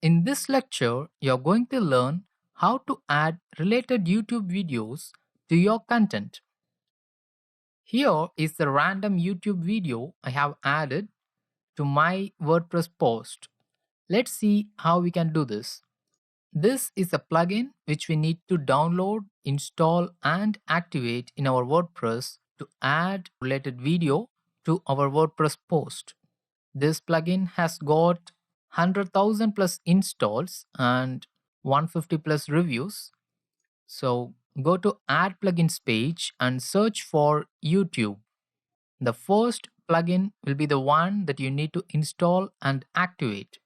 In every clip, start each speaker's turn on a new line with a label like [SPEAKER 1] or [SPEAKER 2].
[SPEAKER 1] In this lecture, you're going to learn how to add related YouTube videos to your content. Here is the random YouTube video I have added to my WordPress post. Let's see how we can do this. This is a plugin which we need to download, install and activate in our WordPress to add related video to our WordPress post. This plugin has got 100,000 plus installs and 150 plus reviews. So go to add plugins page and search for YouTube. The first plugin will be the one that you need to install and activate.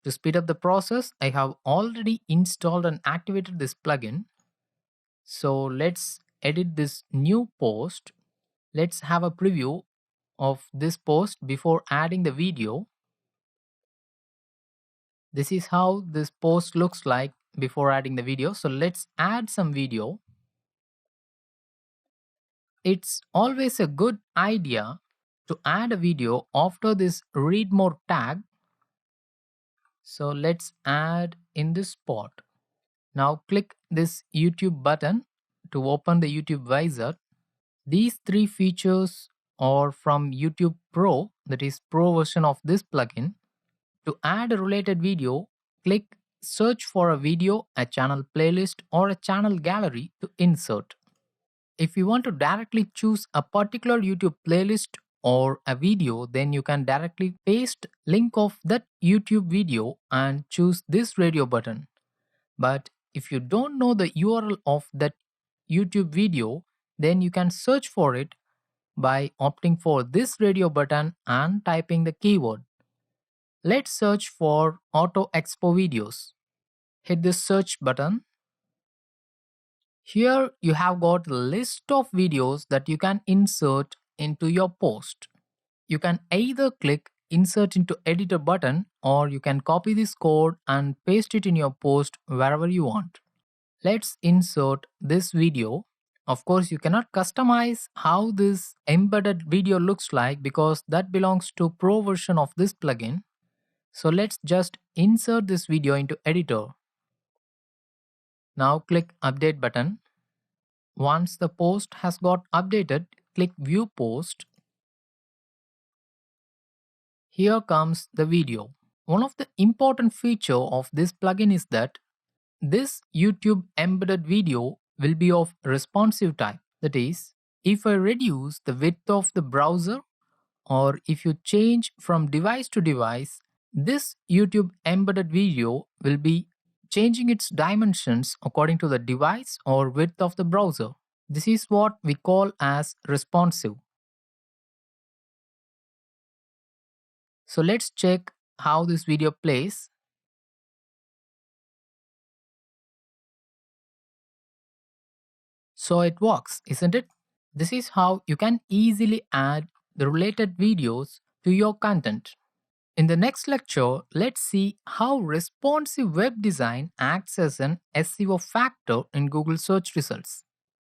[SPEAKER 1] To speed up the process, I have already installed and activated this plugin. So let's edit this new post. Let's have a preview of this post before adding the video. This is how this post looks like before adding the video. So let's add some video. It's always a good idea to add a video after this read more tag. So let's add in this spot. Now click this YouTube button to open the YouTube wizard. These three features are from YouTube Pro, that is Pro version of this plugin. To add a related video, click search for a video, a channel playlist or a channel gallery to insert. If you want to directly choose a particular YouTube playlist or a video, then you can directly paste link of that YouTube video and choose this radio button. But if you don't know the URL of that YouTube video, then you can search for it by opting for this radio button and typing the keyword. Let's search for Auto Expo videos. Hit this search button. Here you have got a list of videos that you can insert into your post. You can either click insert into editor button or you can copy this code and paste it in your post wherever you want. Let's insert this video. Of course, you cannot customize how this embedded video looks like because that belongs to Pro version of this plugin. So let's just insert this video into editor. Now click update button. Once the post has got updated, click view post. Here comes the video. One of the important feature of this plugin is that this YouTube embedded video will be of responsive type. That is, if I reduce the width of the browser or if you change from device to device, this YouTube embedded video will be changing its dimensions according to the device or width of the browser. This is what we call as responsive. So let's check how this video plays. So it works, isn't it? This is how you can easily add the related videos to your content. In the next lecture, let's see how responsive web design acts as an SEO factor in Google search results.